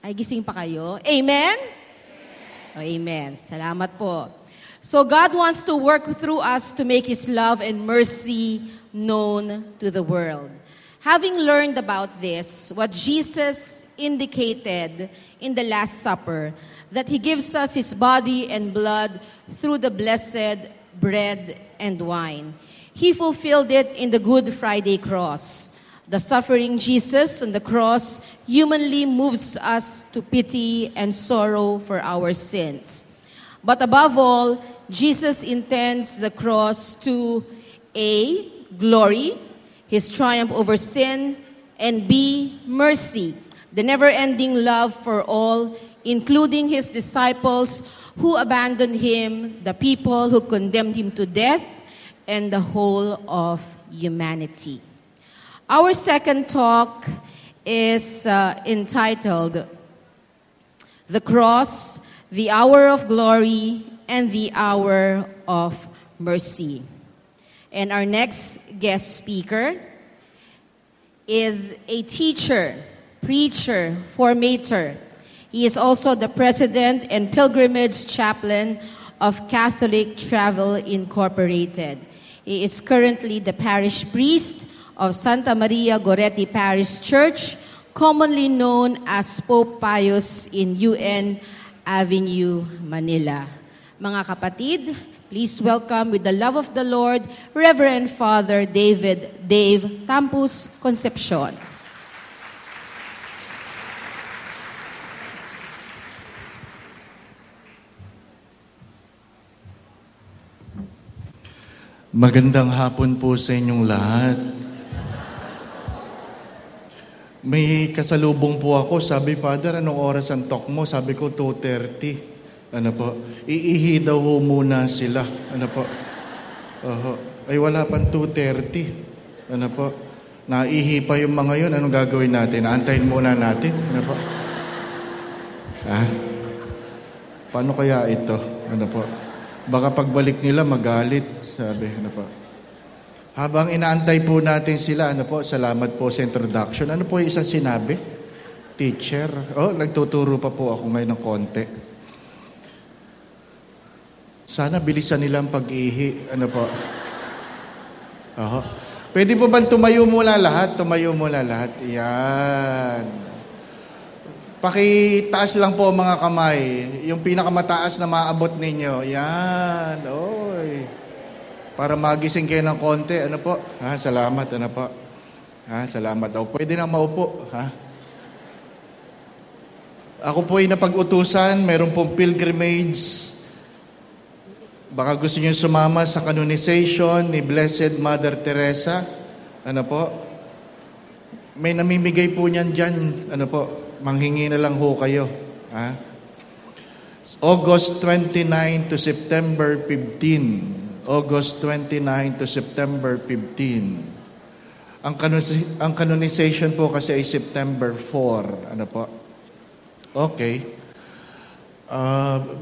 Ay, gising pa kayo? Amen? Oh, amen. Salamat po. So God wants to work through us to make His love and mercy known to the world. Having learned about this, what Jesus indicated in the Last Supper, that He gives us His body and blood through the blessed bread and wine. He fulfilled it in the Good Friday cross. The suffering Jesus on the cross humanly moves us to pity and sorrow for our sins. But above all, Jesus intends the cross to A, glory, His triumph over sin, and B, mercy, the never-ending love for all, including His disciples who abandoned Him, the people who condemned Him to death, and the whole of humanity. Our second talk is entitled The Cross, the Hour of Glory, and the Hour of Mercy. And our next guest speaker is a teacher, preacher, formator. He is also the president and pilgrimage chaplain of Catholic Travel Incorporated. He is currently the parish priest of Santa Maria Goretti Parish Church, commonly known as Pope Pius in UN Avenue, Manila. Mga kapatid, please welcome with the love of the Lord, Reverend Father Dave Tampus Concepcion. Magandang hapon po sa inyong lahat. May kasalubong po ako. Sabi, Father, anong oras ang talk mo? Sabi ko, 2:30. Ano po? Iihi daw ho muna sila. Ano po? Ay, wala pang 2:30. Ano po? Naihi pa yung mga yun. Anong gagawin natin? Antayin muna natin. Ano po? Paano kaya ito? Ano po? Baka pagbalik nila magalit. Sabi, ano po? Habang inaantay po natin sila, ano po, salamat po sa introduction. Ano po yung isang sinabi? Teacher. Nagtuturo pa po ako ngayon ng konti. Sana bilisan nilang pag-ihi. Ano po? Pwede po bang tumayo muna lahat? Tumayo muna lahat. Yan. Pakitaas lang po mga kamay. Yung pinakamataas na maabot ninyo. Yan. Oy. Para magising kayo ng konti. Ano po? Salamat. Ano po? Salamat daw. Pwede na maupo. Ako po ay napag-utusan. Meron pong pilgrimage. Baka gusto niyo sumama sa canonization ni Blessed Mother Teresa. Ano po? May namimigay po niyan dyan. Ano po? Manghingi na lang ho kayo. August 29 to September 15. August 29 to September 15. Ang canonization po kasi ay September 4. Ano po? Okay.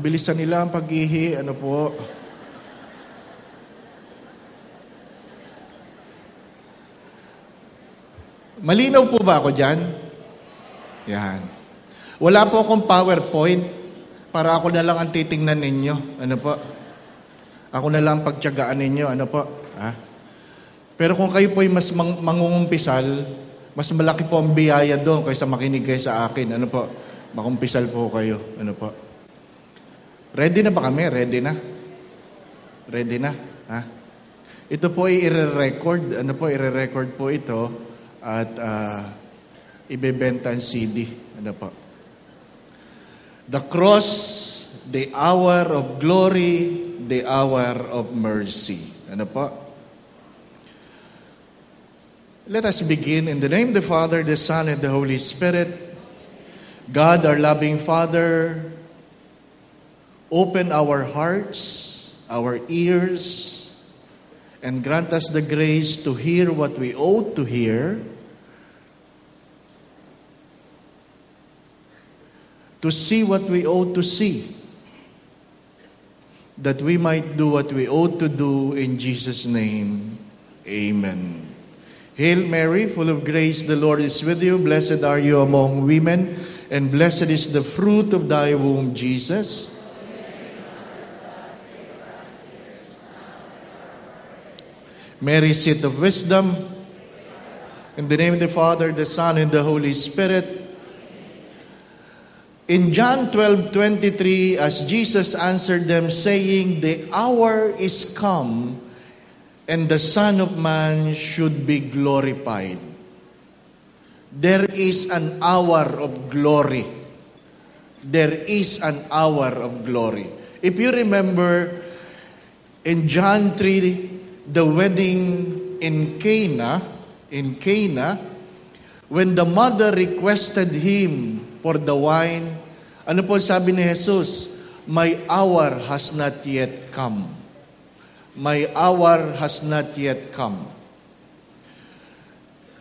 Bilisan nila ang pag-ihi. Ano po? Malinaw po ba ako dyan? Yan. Wala po akong PowerPoint para ako na lang ang titingnan ninyo. Ano po? Ako na lang pagtiyagaan ninyo, ano po? Pero kung kayo po ay mas mangungumpisal, mas malaki po ang biyaya doon kaysa makinig kayo sa akin. Ano po? Makumpisal po kayo. Ano po? Ready na ba kami? Ready na? Ready na? Ito po ay i-record. Ano po? I-record po ito at ibebenta ang CD. Ano po? The cross, the hour of glory, the hour of mercy. Ano po? Let us begin in the name of the Father, the Son, and the Holy Spirit. God, our loving Father, open our hearts, our ears, and grant us the grace to hear what we ought to hear, to see what we ought to see, that we might do what we ought to do in Jesus' name. Amen. Hail Mary, full of grace, the Lord is with you. Blessed are you among women, and blessed is the fruit of thy womb, Jesus. Mary, seat of wisdom, in the name of the Father, the Son, and the Holy Spirit. In John 12:23, as Jesus answered them, saying, the hour is come, and the Son of Man should be glorified. There is an hour of glory. There is an hour of glory. If you remember, in John 3, the wedding in Cana, when the mother requested him for the wine, ano po sabi ni Jesus? My hour has not yet come. My hour has not yet come.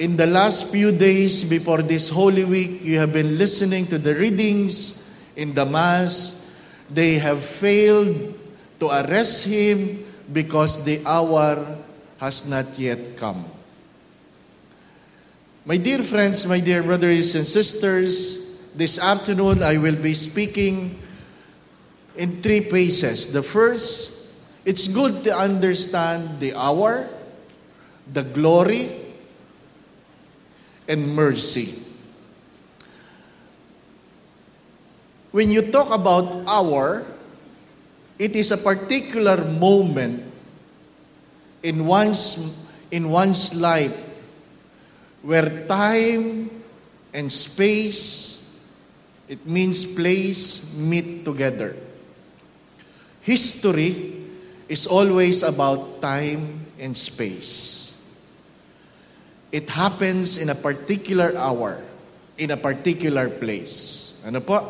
In the last few days before this Holy Week, you have been listening to the readings in the Mass. They have failed to arrest him because the hour has not yet come. My dear friends, my dear brothers and sisters, this afternoon I will be speaking in 3 phases. The first, it's good to understand the hour, the glory, and mercy. When you talk about hour, it is a particular moment in one's life where time and space, it means place, meet together. History is always about time and space. It happens in a particular hour, in a particular place. Ano po?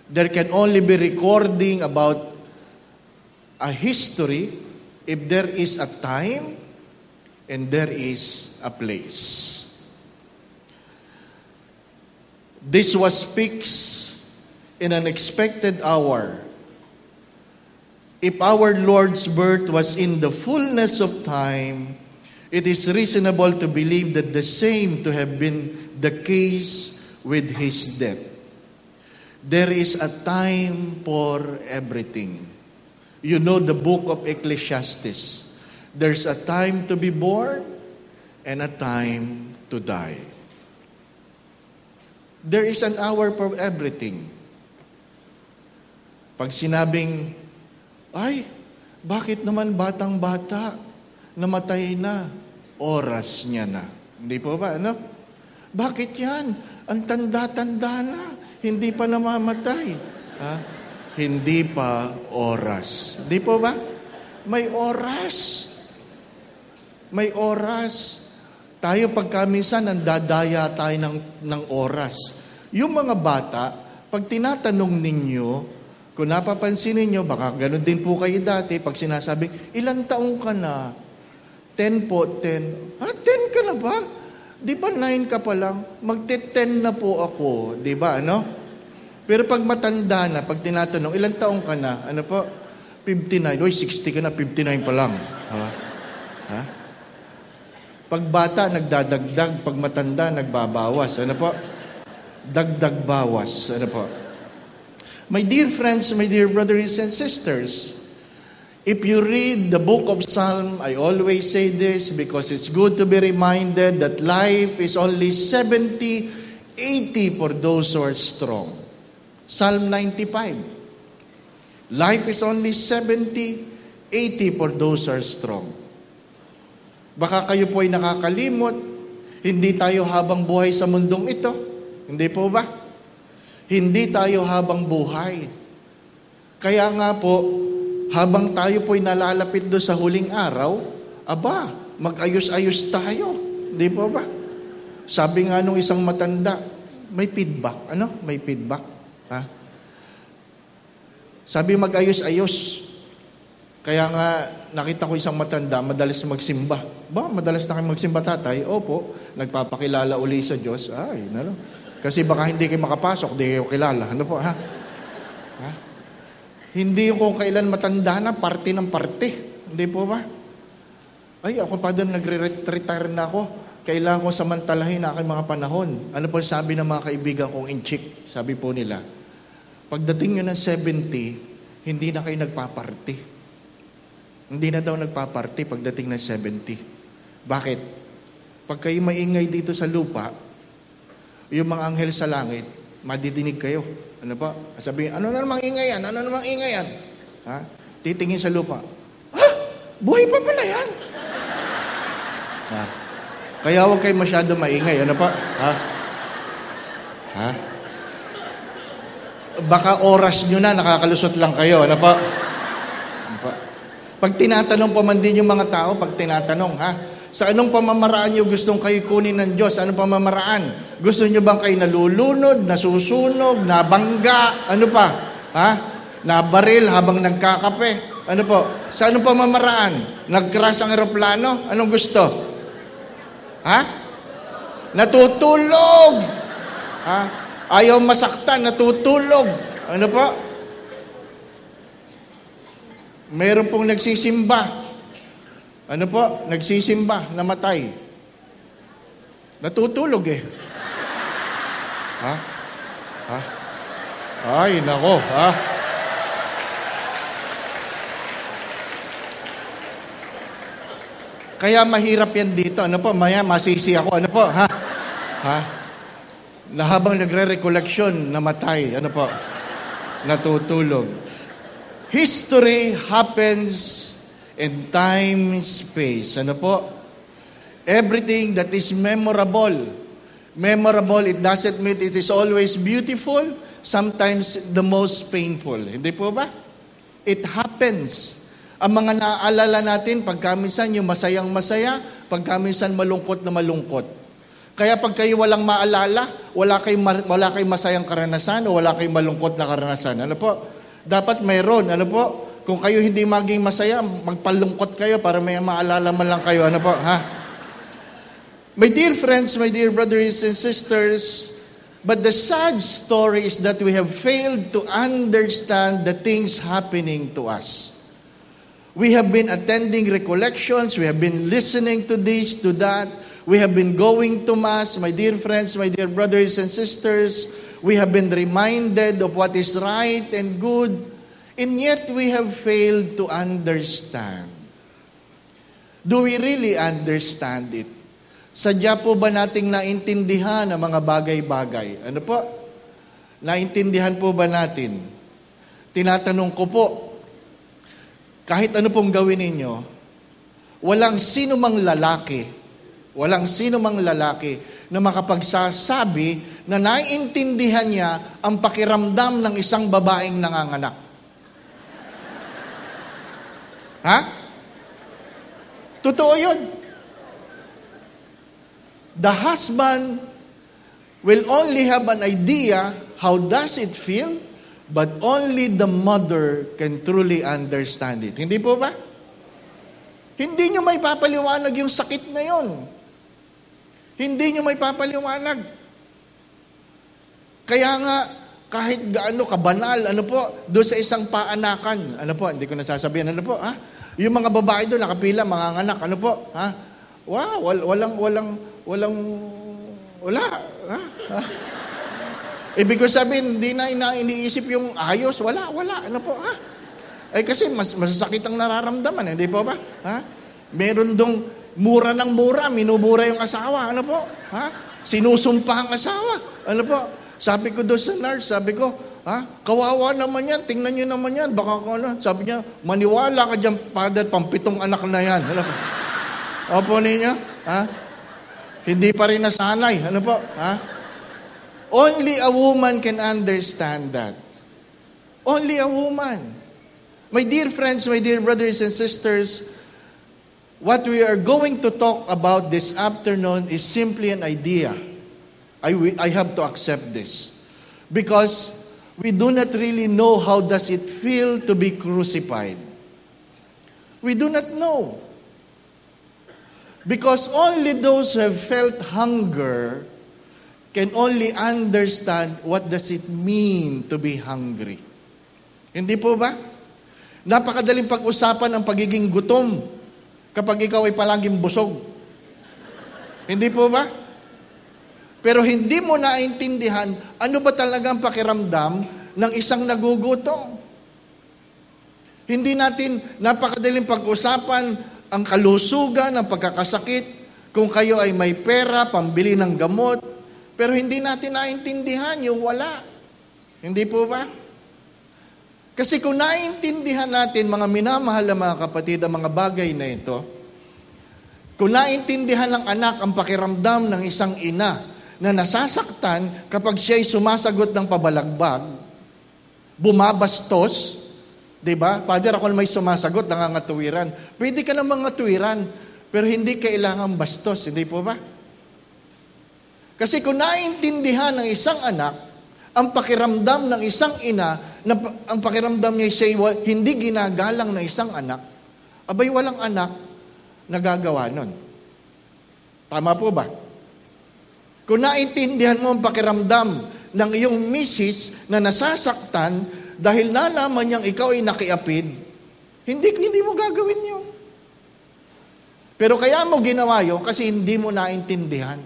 There can only be recording about a history if there is a time and there is a place. This was fixed in an expected hour. If our Lord's birth was in the fullness of time, it is reasonable to believe that the same to have been the case with his death. There is a time for everything. You know the book of Ecclesiastes. There's a time to be born and a time to die. There is an hour for everything. Pag sinabing, ay, bakit naman batang-bata, namatay na, oras niya na. Hindi po ba, ano? Bakit yan? Ang tanda-tanda na, hindi pa namamatay. Ha? Hindi pa oras. Hindi po ba? May oras. May oras. Tayo pagka minsan nandadaya tayo ng oras. Yung mga bata, pag tinatanong ninyo, kung napapansin ninyo, baka ganun din po kayo dati, pag sinasabing, ilang taong ka na? 10 po, 10. 10 ka na ba? Di ba 9 ka pa lang? Magte-10 na po ako. Di ba, ano? Pero pag matanda na, pag tinatanong, ilang taong ka na? Ano po? 59. Uy, 60 ka na, 59 pa lang. Ha? Ha? Pag bata, nagdadagdag. Pag matanda, nagbabawas. Ano po? Dagdag bawas. Ano po? My dear friends, my dear brothers and sisters, if you read the book of Psalm, I always say this because it's good to be reminded that life is only 70, 80 for those who are strong. Psalm 95. Life is only 70, 80 for those who are strong. Baka kayo po ay nakakalimot, hindi tayo habang buhay sa mundong ito. Hindi po ba? Hindi tayo habang buhay. Kaya nga po, habang tayo po'y nalalapit doon sa huling araw, aba, mag-ayos-ayos tayo. Hindi po ba? Sabi nga nung isang matanda, may feedback. Ano? May feedback. Ha? Sabi mag-ayos-ayos. Kaya nga, nakita ko isang matanda, madalas magsimba. Ba, madalas na kayo magsimba, tatay? Opo, nagpapakilala uli sa Diyos. Ay, ano? Kasi baka hindi kayo makapasok, hindi kayo kilala. Ano po, ha? Ha? Hindi ko kailan matanda na, parte ng parte. Hindi po ba? Ay, ako pa doon nagre-retire na ako. kailangan kong samantalahin ang aking mga panahon. Ano po sabi ng mga kaibigan kong inchik? Sabi po nila, pagdating nyo ng 70, hindi na kayo nagpaparty. Hindi na daw nagpaparty pagdating ng 70. Bakit? Pag kayo maingay dito sa lupa, yung mga anghel sa langit, madidinig kayo. Ano ba? Sabihin, ano na namang ingay yan? Ano namang ingay yan? Ha? Titingin sa lupa. Ha? Buhay pa pala yan? Ha? Kaya huwag kayo masyado maingay. Ano pa? Ha? Ha? Baka oras nyo na, nakakalusot lang kayo. Ano pa? Ano pa? Pag tinatanong pa man din yung mga tao, pag tinatanong, ha? Sa anong pamamaraan nyo gustong kayo kunin ng Diyos? Anong pamamaraan? Gusto nyo bang kayo nalulunod, nasusunog, nabangga? Ano pa? Ha? Nabaril habang nagkakape? Ano po? Sa anong pamamaraan? Nag-crash ang eroplano? Anong gusto? Ha? Natutulog! Ha? Ayaw masaktan, natutulog. Ano po? Mayroon pong nagsisimba. Ano po? Nagsisimba, namatay. Natutulog eh. Ha? Ha? Ay, nako, ha? Kaya mahirap yan dito. Ano po? Maya, masisi ako. Ano po? Ha? Ha? Na habang nagre-recollection, namatay. Ano po? Natutulog. History happens in time and space. Ano po? Everything that is memorable. Memorable, it doesn't mean it is always beautiful. Sometimes the most painful. Hindi po ba? It happens. Ang mga naaalala natin, pagkaminsan yung masayang masaya, pagkaminsan malungkot na malungkot. Kaya pag kayo walang maalala, wala kayong masayang karanasan o wala kayong malungkot na karanasan. Ano po? Dapat mayroon. Ano po? Kung kayo hindi maging masaya, magpalungkot kayo para may maalala man lang kayo. Ano po? Ha? My dear friends, my dear brothers and sisters, but the sad story is that we have failed to understand the things happening to us. We have been attending recollections, we have been listening to this, to that, we have been going to Mass, my dear friends, my dear brothers and sisters, we have been reminded of what is right and good, and yet we have failed to understand. Do we really understand it? Sadya po ba nating naintindihan ang mga bagay-bagay? Ano po? Naintindihan po ba natin? Tinatanong ko po, kahit ano pong gawin ninyo, walang sino mang lalaki na makapagsasabi na naiintindihan niya ang pakiramdam ng isang babaeng nanganganak. Ha? Totoo yun. The husband will only have an idea how does it feel, but only the mother can truly understand it. Hindi po ba? Hindi nyo may papaliwanag yung sakit na yon. Hindi nyo may papaliwanag. Kaya nga, kahit gaano kabanal, ano po, doon sa isang paanakan, ano po, hindi ko nasasabihin, ano po, ha? Yung mga babae doon, nakapila, mga anak, ano po, ha? Wow, wala, ha? Ibig ko sabihin, hindi na iniisip yung ayos, wala, ano po, ha? Eh kasi masasakit ang nararamdaman, hindi po ba? Ha? Meron dong mura ng mura, minubura yung asawa, ano po? Ha? Sinusumpa ang asawa, ano po? Sabi ko doon sa nurse, sabi ko, ha? Kawawa naman yan, tingnan nyo naman yan, baka ano, sabi niya, maniwala ka dyan, Father, pampitong anak na yan, ano po? Opo ninyo, ha? Hindi pa rin nasanay, ano po, ha? Only a woman can understand that. Only a woman. My dear friends, my dear brothers and sisters, what we are going to talk about this afternoon is simply an idea. I have to accept this. Because we do not really know how does it feel to be crucified. We do not know. Because only those who have felt hunger can only understand what does it mean to be hungry. Hindi po ba? Napakadaling pag-usapan ang pagiging gutom kapag ikaw ay palaging busog. Hindi po ba? Pero hindi mo naintindihan ano ba talagang pakiramdam ng isang nagugutom. Hindi natin napakadaling pag-usapan ang kalusugan, ang pagkakasakit, kung kayo ay may pera, pambili ng gamot, pero hindi natin naintindihan yung wala. Hindi po ba? Kasi kung naintindihan natin, mga minamahal na mga kapatid, ang mga bagay na ito, kung naintindihan ng anak ang pakiramdam ng isang ina na nasasaktan kapag siya'y sumasagot ng pabalagbag, bumabastos, diba? Father, ako may sumasagot, nangangatuwiran. Pwede ka namang ngatuwiran, pero hindi kailangan bastos, hindi po ba? Kasi kung naintindihan ng isang anak, ang pakiramdam ng isang ina, na ang pakiramdam niya siya hindi ginagalang ng isang anak, abay walang anak nagagawa nun. Tama po ba? Kung naintindihan mo ang pakiramdam ng iyong misis na nasasaktan dahil nalaman niyang ikaw ay nakiapid, hindi mo gagawin yun. Pero kaya mo ginawa yun kasi hindi mo naintindihan.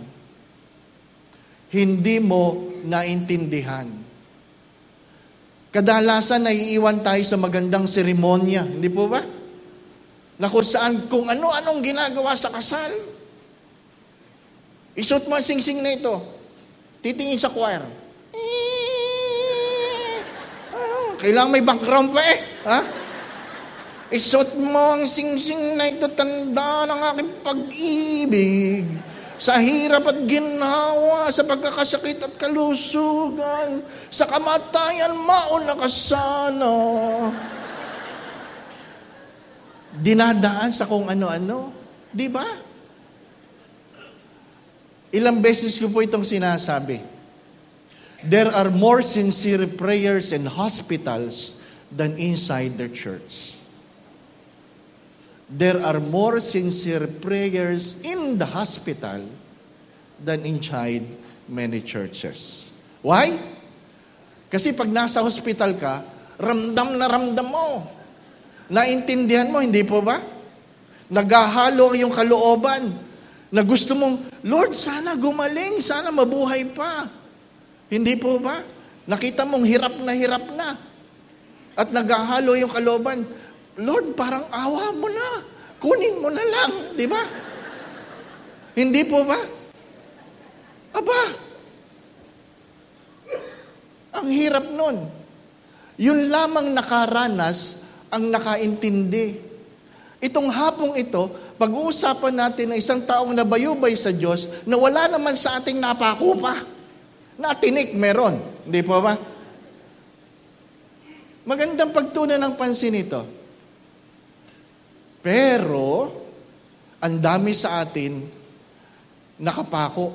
Hindi mo naintindihan. Kadalasan naiiwan tayo sa magandang seremonya, hindi po ba? Na kung saan, kung ano-anong ginagawa sa kasal. Isuot mo ang sing-sing na ito. Titingin sa choir. Kailangan may background pa eh. Ha? Isuot mo ang sing-sing na ito, tanda ng aking pag-ibig. Sa hirap at ginawa, sa pagkakasakit at kalusugan, sa kamatayan mauna ka sana. Dinadaan sa kung ano-ano. Di ba? Ilang beses ko po itong sinasabi. There are more sincere prayers in hospitals than inside the church. There are more sincere prayers in the hospital than inside many churches. Why? Kasi pag nasa hospital ka, ramdam na ramdam mo. Naintindihan mo, hindi po ba? Naghahalo yung kalooban na gusto mong, Lord, sana gumaling, sana mabuhay pa. Hindi po ba? Nakita mong hirap na. At naghahalo yung kalooban, Lord, parang awa mo na. Kunin mo na lang, di ba? Hindi po ba? Aba, ang hirap nun. Yun lamang nakaranas ang nakaintindi. Itong hapong ito, pag-uusapan natin ng isang taong nabayubay sa Diyos na wala naman sa ating napako pa. Natinik, meron. Hindi po ba? Magandang pagtunan ng pansin ito. Pero, ang dami sa atin nakapako.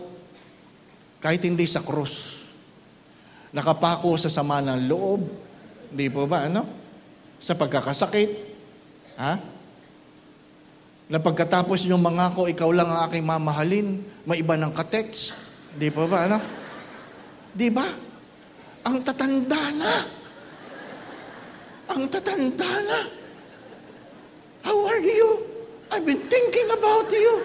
Kahit hindi sa krus. Nakapako sa sama ng loob. Hindi po ba, ano? Sa pagkakasakit. Ha? Na pagkatapos niyong mangako, ikaw lang ang aking mamahalin, may iba ng kateks. Hindi po ba, ano? Di ba? Ang tatanda na. Ang tatanda na. How are you? I've been thinking about you.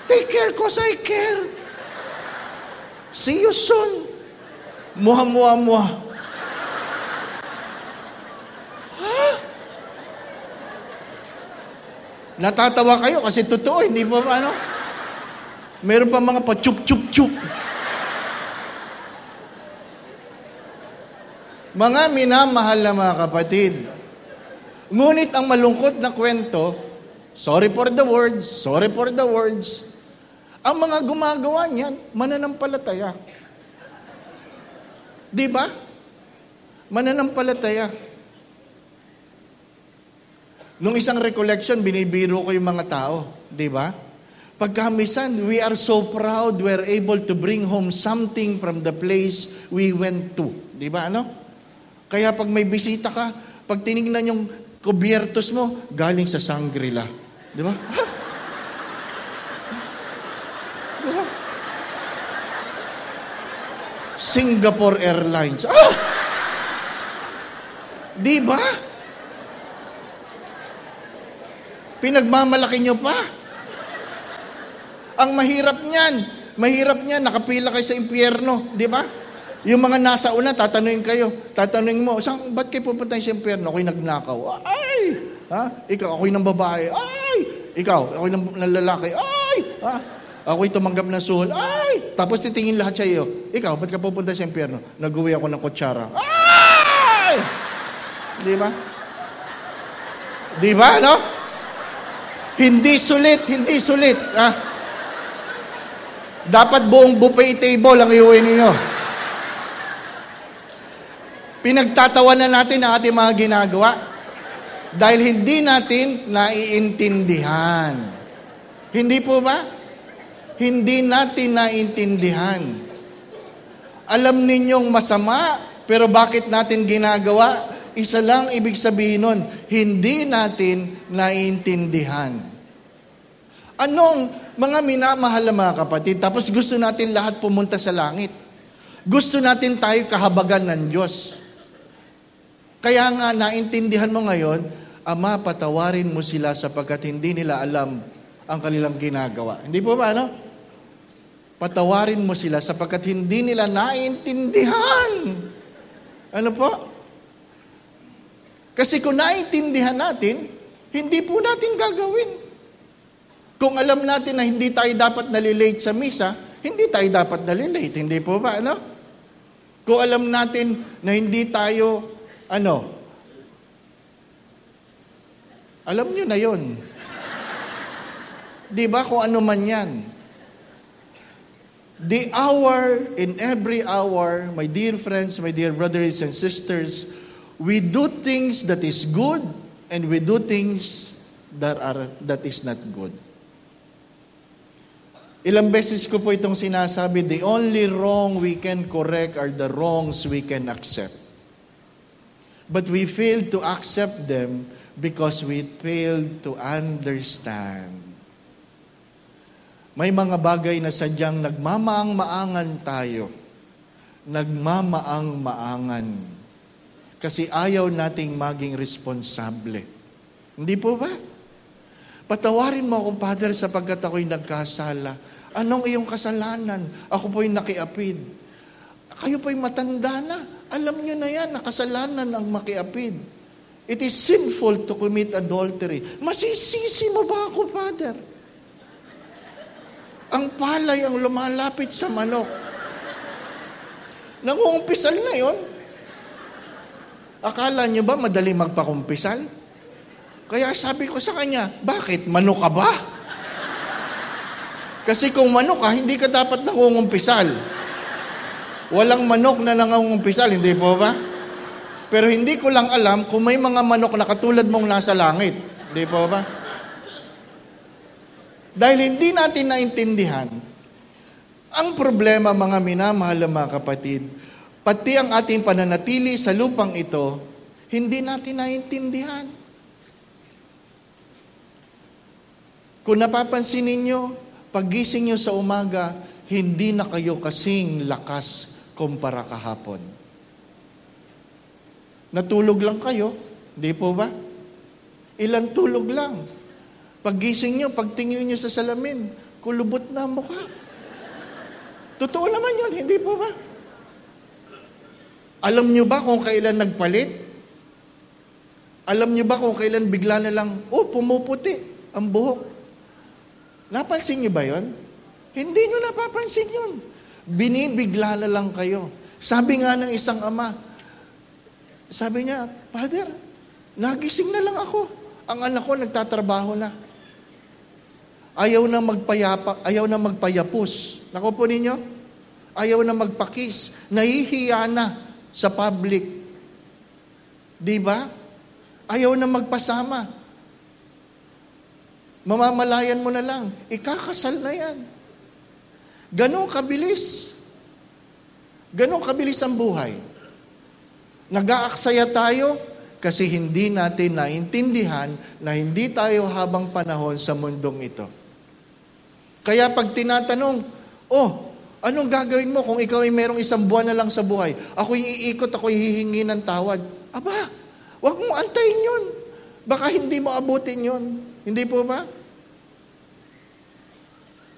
Take care cause I care. See you soon. Muha. Ha? Natatawa kayo kasi totoo, hindi ba ano? Meron pa mga pa-chup-chup-chup. Mga minamahal na mga kapatid, ngunit ang malungkot na kwento, sorry for the words, ang mga gumagawa niyan, mananampalataya. Di ba? Mananampalataya. Nung isang recollection, binibiro ko yung mga tao. Di ba? Pagkamisan, we are so proud we're able to bring home something from the place we went to. Di ba, ano? Kaya pag may bisita ka, pag tinignan yung kubyertos mo, galing sa Shangri-La. Di ba? Di ba? Singapore Airlines. Di ba? Pinagmamalaki nyo pa. Ang mahirap niyan, nakapila kayo sa impyerno, di ba? Yung mga nasa una, tatanungin mo, ba't kayo pupunta sa impyerno? Ako'y nagnakaw. Ay! Ha? Ikaw, ako'y ng babae. Ay! Ikaw, ako'y ng lalaki. Ay! Ha? Ako'y tumanggap ng suhol. Ay! Tapos titingin lahat sa iyo. Ikaw, ba't ka pupunta sa impyerno? Nag-uwi ako ng kutsara. Ay! Di ba? Di ba, no? Hindi sulit. Ha? Dapat buong buffet table ang iuwi ninyo. Pinagtatawanan natin ang ating mga ginagawa dahil hindi natin naiintindihan. Hindi po ba? Hindi natin naiintindihan. Alam ninyong masama, pero bakit natin ginagawa? Isa lang ibig sabihin nun, hindi natin naiintindihan. Anong mga minamahal na mga kapatid, tapos gusto natin lahat pumunta sa langit. Gusto natin tayo kahabagan ng Diyos. Kaya nga, naintindihan mo ngayon, Ama, patawarin mo sila sapagkat hindi nila alam ang kanilang ginagawa. Hindi po ba, no? Patawarin mo sila sapagkat hindi nila naintindihan. Ano po? Kasi kung naintindihan natin, hindi po natin gagawin. Kung alam natin na hindi tayo dapat nalilate sa misa, hindi tayo dapat nalilate. Hindi po ba, ano? Kung alam natin na hindi tayo alam nyo na yun. Di ba kung ano man yan? The hour, in every hour, my dear friends, my dear brothers and sisters, we do things that is good and we do things that is not good. Ilang beses ko po itong sinasabi, the only wrong we can correct are the wrongs we can accept. But we fail to accept them because we fail to understand. May mga bagay na sadyang nagmamaang-maangan tayo. Nagmamaang-maangan. Kasi ayaw nating maging responsable. Hindi po ba? Patawarin mo akong Father sapagkat ako'y nagkasala. Anong iyong kasalanan? Ako po'y nakiapid. Kayo po'y matanda na. Alam nyo na yan, nakasalanan ang makiapid. It is sinful to commit adultery. Masisisi mo ba ako, Father? Ang palay ang lumalapit sa manok. Nangungumpisal na yon. Akala nyo ba madali magpakumpisal? Kaya sabi ko sa kanya, bakit? Manok ka ba? Kasi kung manok ka, hindi ka dapat nangungumpisal. Walang manok na nangungumpisal, hindi po ba? Pero hindi ko lang alam kung may mga manok na katulad mong nasa langit. Hindi po ba? Dahil hindi natin naintindihan, ang problema mga minamahal na mga kapatid, pati ang ating pananatili sa lupang ito, hindi natin naintindihan. Kung napapansin ninyo, paggising nyo sa umaga, hindi na kayo kasing lakas kumpara kahapon. Natulog lang kayo, di po ba? Ilang tulog lang. Paggising nyo, pagtingin nyo sa salamin, kulubot na ang mukha. Totoo naman yun, hindi po ba? Alam nyo ba kung kailan nagpalit? Alam nyo ba kung kailan bigla na lang, pumuputi ang buhok? Napansin nyo ba yun? Hindi nyo napapansin yun. Binibigla na lang kayo. Sabi nga ng isang ama, sabi niya, Father, nagising na lang ako. Ang anak ko nagtatrabaho na. Ayaw na magpayapos. Naku po ninyo, ayaw na magpakis. Nahihiya na sa public. Di ba? Ayaw na magpasama. Mamamalayan mo na lang. Ikakasal na yan. Ganong kabilis. Ganong kabilis ang buhay. Nag-aaksaya tayo kasi hindi natin naintindihan na hindi tayo habang panahon sa mundong ito. Kaya pag tinatanong, anong gagawin mo kung ikaw ay merong isang buwan na lang sa buhay? Ako'y iikot, ako'y hihingi ng tawad. Aba, wag mo antayin yun. Baka hindi mo abutin yun. Hindi po ba?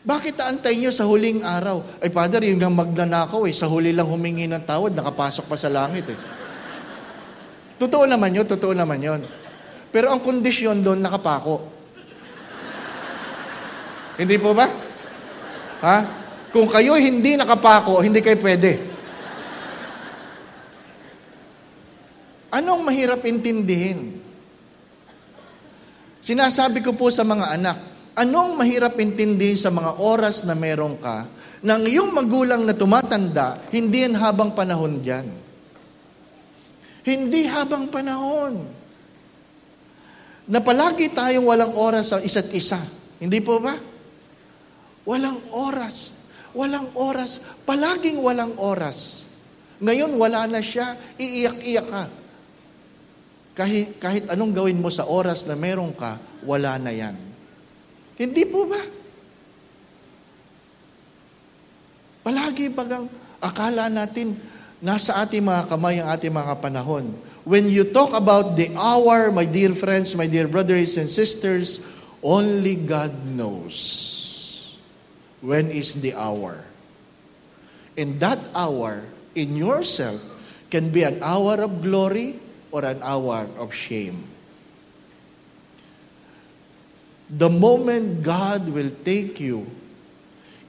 Bakit aantay nyo sa huling araw? Ay, Father, yung nga magnanakaw sa huli lang humingi ng tawad, nakapasok pa sa langit Totoo naman yun. Pero ang kondisyon doon, nakapako. Hindi po ba? Ha? Kung kayo hindi nakapako, hindi kayo pwede. Anong mahirap intindihin? Sinasabi ko po sa mga anak, anong mahirap intindihin sa mga oras na meron ka, nang iyong magulang na tumatanda, hindi yan habang panahon dyan. Hindi habang panahon. Na palagi tayong walang oras sa isa't isa. Hindi po ba? Walang oras. Walang oras. Palaging walang oras. Ngayon, wala na siya. Iiyak-iyak ka. Kahit anong gawin mo sa oras na meron ka, wala na yan. Hindi po ba? Palagi bagang akala natin nasa ating mga kamay ang ating mga panahon. When you talk about the hour, my dear friends, my dear brothers and sisters, only God knows when is the hour. And that hour in yourself can be an hour of glory or an hour of shame. The moment God will take you,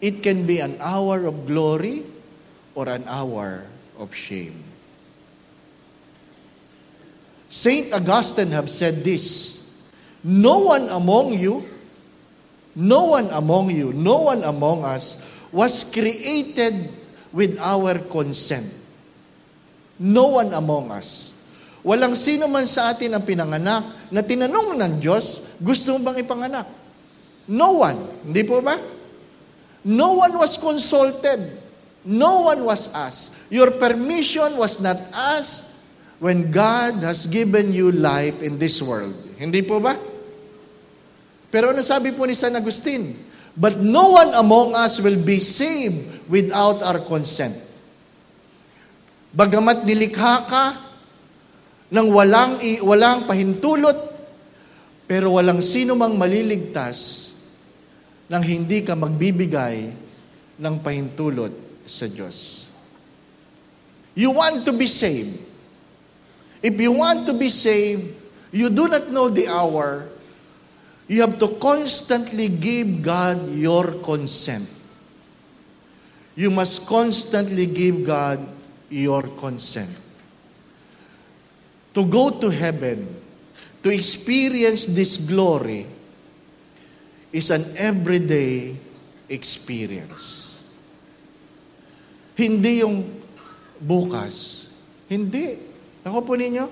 it can be an hour of glory or an hour of shame. Saint Augustine have said this, no one among us was created with our consent. No one among us. Walang sino man sa atin ang pinanganak na tinanong ng Diyos, gusto mo bang ipanganak? No one. Hindi po ba? No one was consulted. No one was asked. Your permission was not asked when God has given you life in this world. Hindi po ba? Pero ano sabi po ni San Agustin? But no one among us will be saved without our consent. Bagamat nilikha ka nang walang pahintulot, pero walang sino mang maliligtas nang hindi ka magbibigay ng pahintulot sa Diyos. You want to be saved. If you want to be saved, you do not know the hour, you have to constantly give God your consent. You must constantly give God your consent. To go to heaven, to experience this glory, is an everyday experience. Hindi yung bukas. Hindi. Ako po ninyo,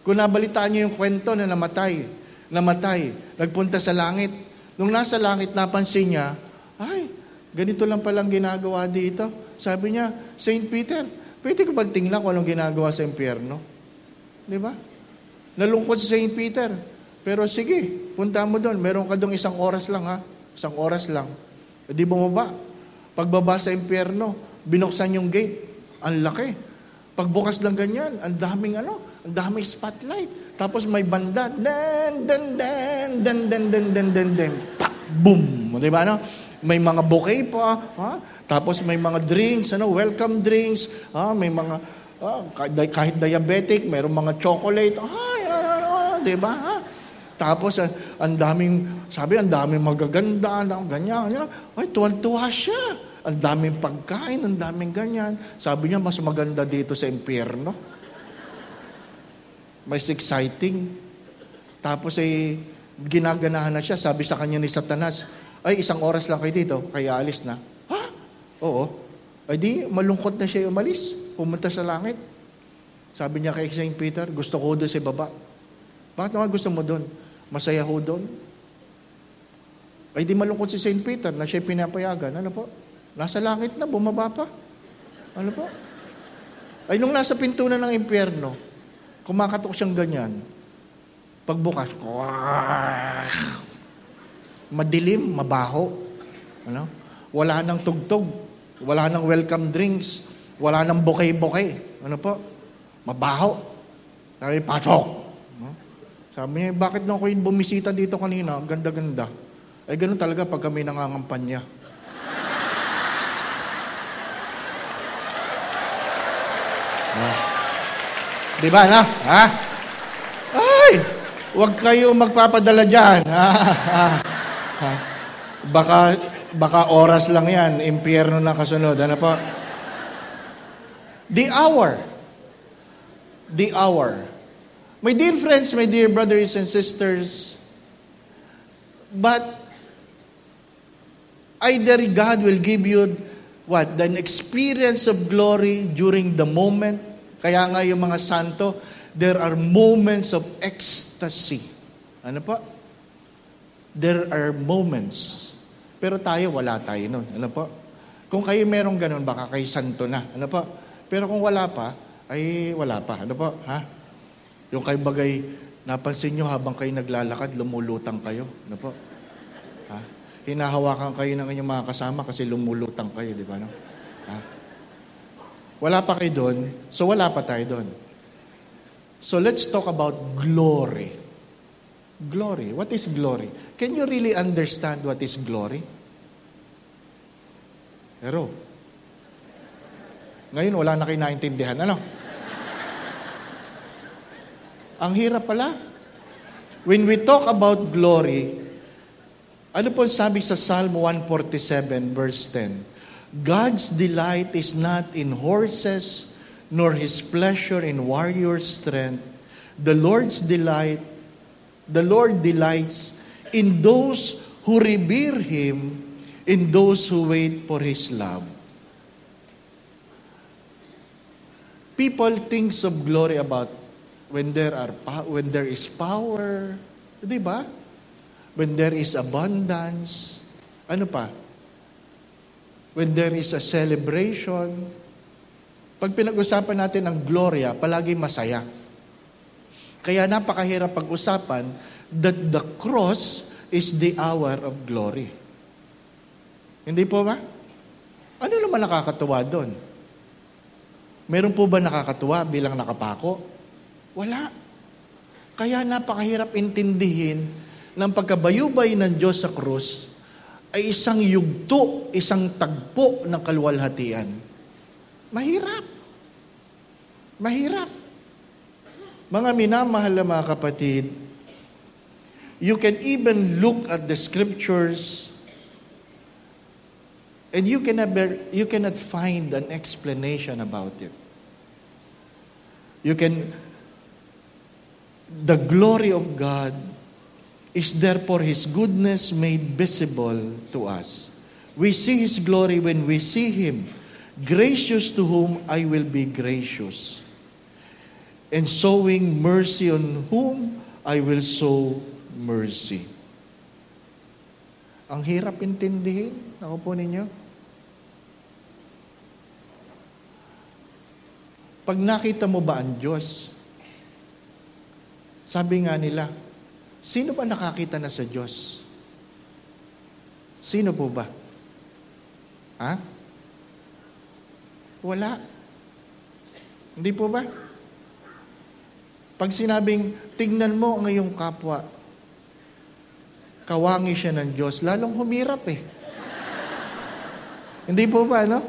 kung nabalitaan niyo yung kwento na namatay, nagpunta sa langit. Nung nasa langit, napansin niya, ay, ganito lang palang ginagawa dito. Sabi niya, Saint Peter, pwede ko bang tingnan kung anong ginagawa sa impyerno? Di ba? Nalungkot si Saint Peter. Pero sige, punta mo doon. Meron ka doon 1 oras lang ha. 1 oras lang. Di bumaba. Pagbaba sa impyerno, binuksan yung gate. Ang laki. Pagbukas lang ganyan, ang daming spotlight. Tapos may banda. Pak! Boom! Di ba May mga bouquet pa. Ha? Tapos may mga drinks, welcome drinks. May mga kahit diabetic, mayroong mga chocolate. Di ba? Tapos, ang daming magaganda, ganyan. Ay, tuwan-tuwa siya. Ang daming pagkain, ang daming ganyan. Sabi niya, mas maganda dito sa impyerno. Mas exciting. Tapos, ginaganahan na siya. Sabi sa kanya ni Satanas, ay, 1 oras lang kayo dito, kaya alis na. Ha? Oo. Ay, di, malungkot na siya umalis. Pumunta sa langit. Sabi niya kay Saint Peter, gusto ko doon sa baba. Bakit naman gusto mo doon? Masaya ho doon. Ay di malungkot si Saint Peter na siya pinapayagan. Ano po? Nasa langit na, bumaba pa. Ano po? Ay nung nasa pintunan ng impyerno, kumakatok siyang ganyan. Pagbukas, madilim, mabaho. Ano? Wala nang tugtog. Wala nang welcome drinks. Wala nang bouquet-bouquet. Ano po? Mabaho. Sabi, pasok. Sabi niya, bakit na ako bumisita dito kanina? Ganda-ganda. Ay, ganun talaga pag kami nangangampanya. Di ba, no? Ha? Ay! Huwag kayo magpapadala dyan. Baka oras lang yan. Impyerno na kasunod. Ano po? The hour. The hour. My dear friends, my dear brothers and sisters, but either God will give you what? An experience of glory during the moment. Kaya nga yung mga santo, there are moments of ecstasy. Ano po? There are moments. Pero tayo, wala tayo nun. Ano po? Kung kayo merong ganun, baka kayo santo na. Ano po? Pero kung wala pa, ay wala pa. Ano po? Ha? Yung kayo bagay, napansin nyo habang kayo naglalakad, lumulutang kayo. Ano po? Ha? Hinahawakan kayo ng inyong mga kasama kasi lumulutang kayo, di ba? No? Ha? Wala pa kayo doon, so wala pa tayo doon. So let's talk about glory. Glory. What is glory? Can you really understand what is glory? Pero, ngayon wala na kayo naintindihan. Ano? Ang hirap pala. When we talk about glory, ano po sabi sa Psalm 147 verse 10? God's delight is not in horses, nor His pleasure in warrior strength. The Lord delights in those who revere Him, in those who wait for His love. People thinks of glory about when there is power, di ba? When there is abundance, ano pa? When there is a celebration. Pag pinag-usapan natin ang gloria, palagi masaya. Kaya napakahirap pag-usapan that the cross is the hour of glory. Hindi po ba? Ano naman nakakatuwa doon? Meron po ba nakakatuwa bilang nakapako? Wala. Kaya napakahirap intindihin ng pagkabayubay ng Diyos sa krus ay isang yugto, isang tagpo ng kaluwalhatian. Mahirap. Mahirap. Mga minamahal na mga kapatid, you can even look at the scriptures and you cannot find an explanation about it. The glory of God is therefore His goodness made visible to us. We see His glory when we see Him. Gracious to whom I will be gracious. And showing mercy on whom I will show mercy. Ang hirap intindihin. Ako po ninyo. Pag nakita mo ba ang Diyos, sabi nga nila, sino ba nakakita na sa Diyos? Sino po ba? Ha? Wala. Hindi po ba? Pag sinabing, tignan mo ang iyong kapwa, kawangi siya ng Diyos, lalong humirap eh. Hindi po ba, no?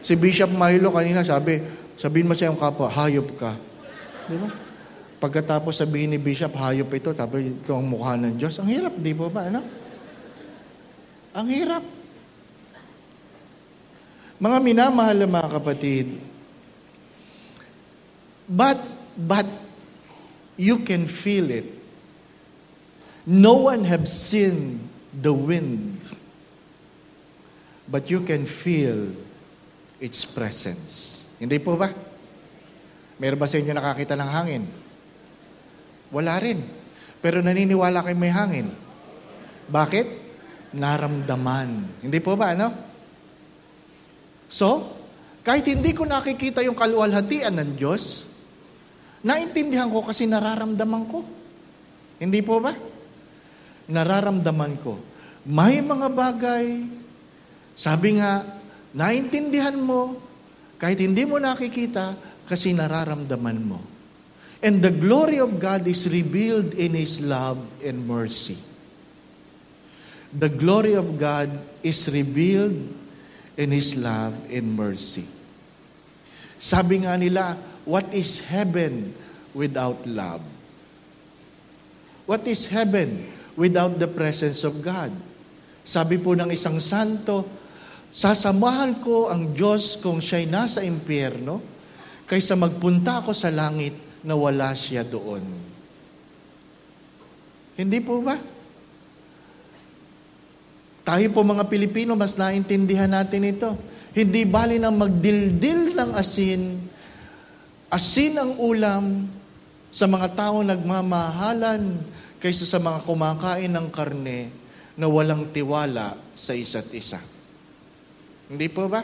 Si Bishop Milo kanina sabihin mo sa iyong kapwa, hayop ka. Di ba? Pagkatapos sabihin ni Bishop, hayop ito, tapos ito ang mukha ng Diyos. Ang hirap, di po ba? Ano? Ang hirap. Mga minamahal na mga kapatid, but you can feel it. No one have seen the wind, but you can feel its presence. Hindi po ba? Meron ba sa inyo nakakita ng hangin? Wala rin. Pero naniniwala kayo may hangin. Bakit? Naramdaman. Hindi po ba, ano? So, kahit hindi ko nakikita yung kaluwalhatian ng Diyos, naintindihan ko kasi nararamdaman ko. Hindi po ba? Nararamdaman ko. May mga bagay, sabi nga, naintindihan mo, kahit hindi mo nakikita, kasi nararamdaman mo. And the glory of God is revealed in His love and mercy. The glory of God is revealed in His love and mercy. Sabi nga nila, what is heaven without love? What is heaven without the presence of God? Sabi po ng isang santo, sasamahan ko ang Diyos kung siya'y nasa impyerno, kaysa magpunta ako sa langit na wala siya doon. Hindi po ba? Tayo po mga Pilipino, mas naintindihan natin ito. Hindi bali na magdildil ng asin ang ulam sa mga taong nagmamahalan kaysa sa mga kumakain ng karne na walang tiwala sa isa't isa. Hindi po ba?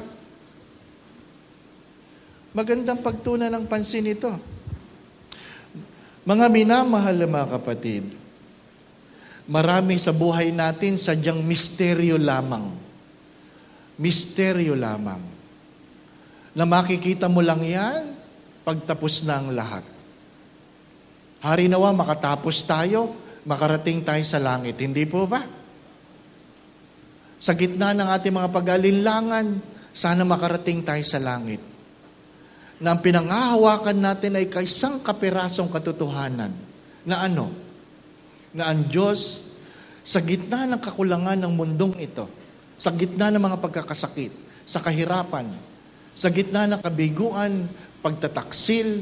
Magandang pagtunan ng pansin ito. Mga minamahal na mga kapatid, marami sa buhay natin sadyang misteryo lamang. Misteryo lamang. Na makikita mo lang yan pagtapos na ang lahat. Hari nawa, makatapos tayo, makarating tayo sa langit. Hindi po ba? Sa gitna ng ating mga pag-alinlangan, sana makarating tayo sa langit. Na ang pinanghahawakan natin ay kaisang kapirasong katotohanan. Na ano? Na ang Diyos, sa gitna ng kakulangan ng mundong ito, sa gitna ng mga pagkakasakit, sa kahirapan, sa gitna ng kabiguan, pagtataksil,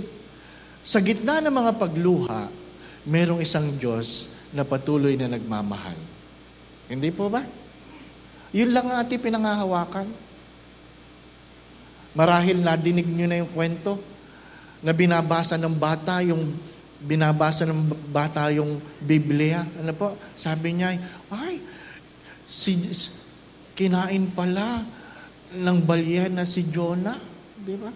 sa gitna ng mga pagluha, merong isang Diyos na patuloy na nagmamahal. Hindi po ba? Yun lang ang ating pinanghahawakan. Marahil nadinig nyo na yung kwento na binabasa ng bata yung Biblia. Ano po? Sabi niya, kinain pala ng balyena si Jonah. Di ba?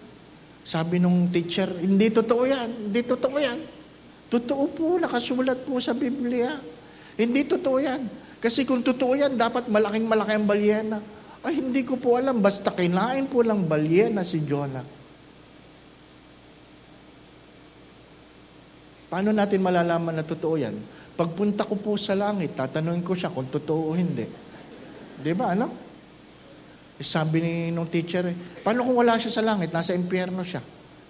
Sabi nung teacher, hindi totoo yan. Hindi totoo yan. Totoo po, nakasulat po sa Biblia. Hindi totoo yan. Kasi kung totoo yan, dapat malaking-malaki ang balyena. Ay, hindi ko po alam. Basta kinain po ng balyena si Jonah. Paano natin malalaman na totoo yan? Pagpunta ko po sa langit, tatanungin ko siya kung totoo o hindi. Di ba, ano? Sabi nung teacher, paano kung wala siya sa langit, nasa impyerno siya?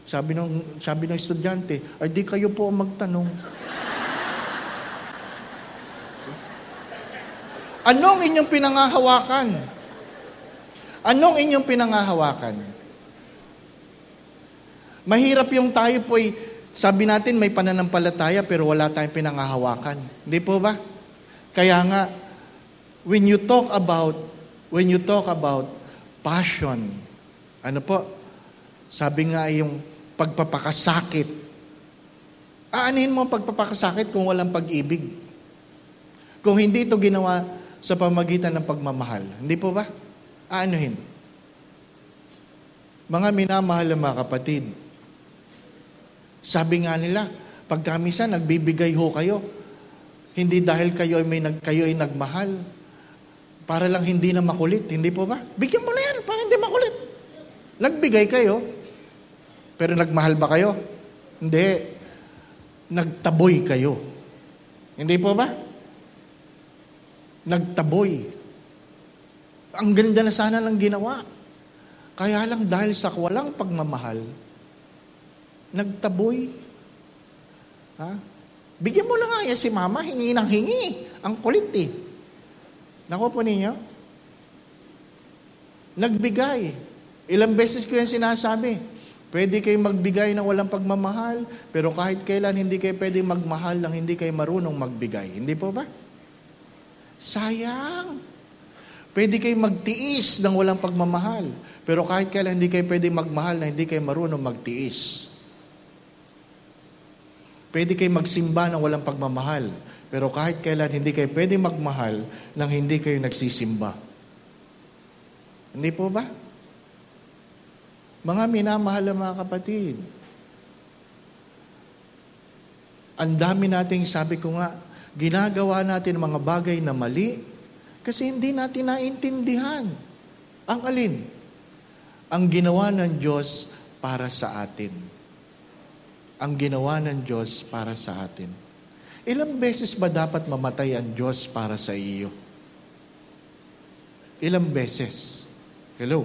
Sabi nung estudyante, ay di kayo po magtanong. Anong inyong pinanghahawakan? Anong inyong pinanghahawakan? Mahirap yung tayo po'y, sabi natin may pananampalataya pero wala tayong pinanghahawakan. Hindi po ba? Kaya nga, when you talk about passion, ano po? Sabi nga yung pagpapakasakit. Aanin mo ang pagpapakasakit kung walang pag-ibig. Kung hindi ito ginawa sa pamagitan ng pagmamahal. Hindi po ba? Aanuhin. Mga minamahal na mga kapatid, sabi nga nila, pagka minsan nagbibigay ho kayo, hindi dahil kayo ay nagmahal, para lang hindi na makulit. Hindi po ba? Bigyan mo na yan, para hindi makulit. Nagbigay kayo, pero nagmahal ba kayo? Hindi. Nagtaboy kayo. Hindi po ba? Nagtaboy. Ang ganda na sana lang ginawa. Kaya lang dahil sa walang pagmamahal, nagtaboy. Ha? Bigyan mo lang nga yan si mama, hingi ng hingi. Ang kulit eh. Naku po ninyo? Nagbigay. Ilang beses ko yan sinasabi. Pwede kayo magbigay ng walang pagmamahal, pero kahit kailan hindi kayo pwede magmahal nang hindi kayo marunong magbigay. Hindi po ba? Sayang. Pwede kayo magtiis ng walang pagmamahal, pero kahit kailan hindi kayo pwede magmahal na hindi kayo marunong magtiis. Pwede kayo magsimba ng walang pagmamahal, pero kahit kailan hindi kayo pwede magmahal nang hindi kayo nagsisimba. Hindi po ba? Mga minamahal na mga kapatid, ang dami nating, sabi ko nga, ginagawa natin mga bagay na mali kasi hindi natin naintindihan. Ang alin? Ang ginawa ng Diyos para sa atin. Ang ginawa ng Diyos para sa atin. Ilang beses ba dapat mamatay ang Diyos para sa iyo? Ilang beses? Hello?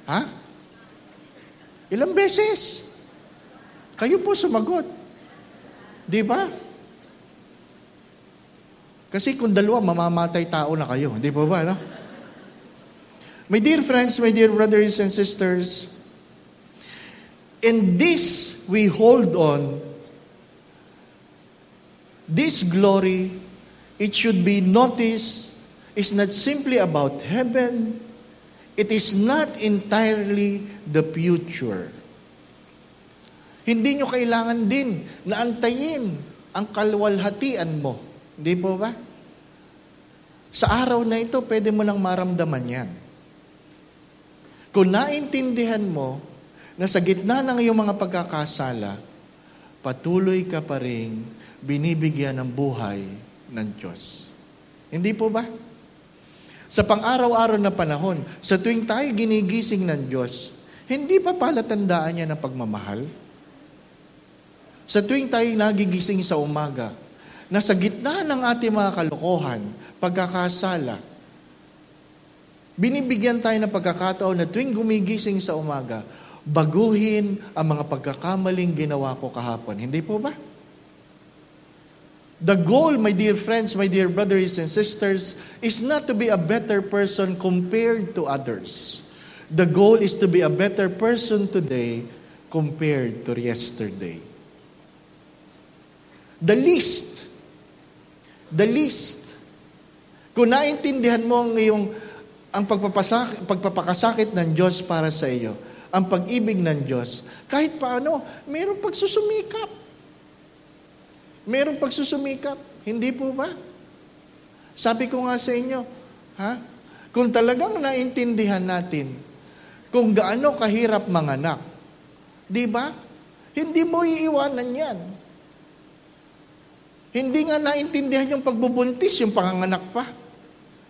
Ha? Ilang beses? Kayo po sumagot. Di ba? Kasi kung dalawa, mamamatay tao na kayo. Di ba? No? My dear friends, my dear brothers and sisters, in this we hold on, this glory, it should be noticed, is not simply about heaven. It is not entirely the future. Hindi nyo kailangan din na antayin ang kalwalhatian mo. Hindi po ba? Sa araw na ito, pwede mo lang maramdaman yan. Kung naintindihan mo na sa gitna ng iyong mga pagkakasala, patuloy ka pa rin binibigyan ng buhay ng Diyos. Hindi po ba? Sa pang-araw-araw na panahon, sa tuwing tayo ginigising ng Diyos, hindi pa palatandaan niya ng pagmamahal? Sa tuwing tayo nagigising sa umaga, na sa gitna ng ating mga kalokohan, pagkakasala, binibigyan tayo ng pagkakataon na tuwing gumigising sa umaga, baguhin ang mga pagkakamaling ginawa ko kahapon. Hindi po ba? The goal, my dear friends, my dear brothers and sisters, is not to be a better person compared to others. The goal is to be a better person today compared to yesterday. The least. Kung naintindihan mo ang pagpapakasakit ng Diyos para sa iyo, ang pag-ibig ng Diyos, kahit paano, mayroong pagsusumikap. Mayroong pagsusumikap. Hindi po ba? Sabi ko nga sa inyo, kung talagang naintindihan natin kung gaano kahirap manganak, di ba? Hindi mo iiwanan yan. Hindi nga naintindihan yung pagbubuntis, yung panganganak pa.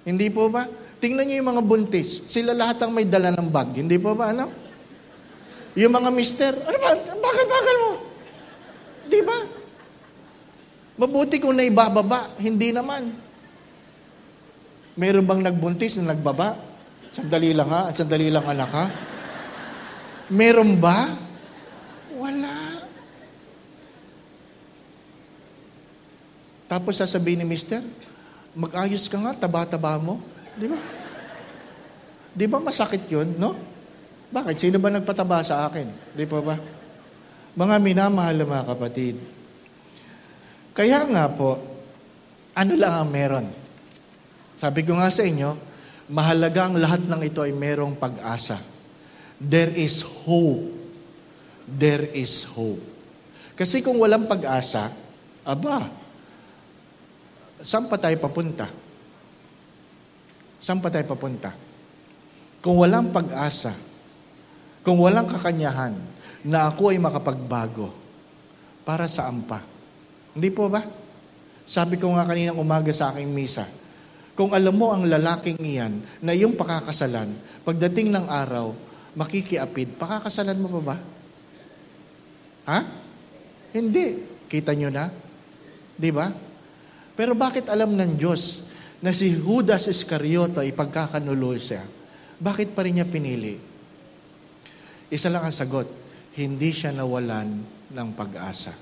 Hindi po ba? Tingnan niyo yung mga buntis. Sila lahat ang may dala ng bag. Hindi po ba, ano? Yung mga mister, ano ba? Bakal mo? Di ba? Mabuti kung naibababa. Hindi naman. Meron bang nagbuntis na nagbaba? Sandali lang ha? At sandali lang anak ha? Meron ba? Wala. Tapos sasabihin ni mister, mag-ayos ka nga, taba-taba mo. Di ba? Di ba masakit yun, no? Bakit? Sino ba nagpataba sa akin? Di pa ba? Mga minamahal na mga kapatid. Kaya nga po, ano lang ang meron? Sabi ko nga sa inyo, mahalaga ang lahat ng ito ay merong pag-asa. There is hope. There is hope. Kasi kung walang pag-asa, saan pa tayo papunta? Saan pa tayo papunta? Kung walang pag-asa, kung walang kakanyahan na ako ay makapagbago, para saan pa? Hindi po ba? Sabi ko nga kaninang umaga sa aking misa, kung alam mo ang lalaking iyan na iyong pakakasalan, pagdating ng araw, makikiapid, pakakasalan mo pa ba? Ha? Hindi. Kita nyo na? Di ba? Pero bakit alam ng Diyos na si Judas Iscariote ay pagkakanulo siya? Bakit pa rin niya pinili? Isa lang ang sagot, hindi siya nawalan ng pag-asa.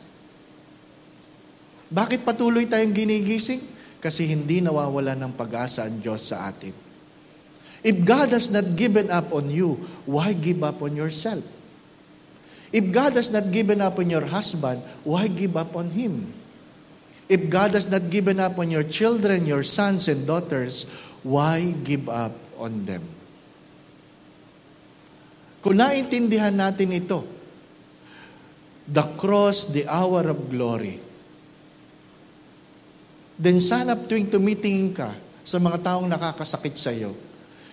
Bakit patuloy tayong ginigising? Kasi hindi nawawalan ng pag-asa ang Diyos sa atin. If God has not given up on you, why give up on yourself? If God has not given up on your husband, why give up on him? If God has not given up on your children, your sons and daughters, why give up on them? Kung naintindihan natin ito, the cross, the hour of glory, then sana tuwing tumitingin ka sa mga taong nakakasakit sa iyo,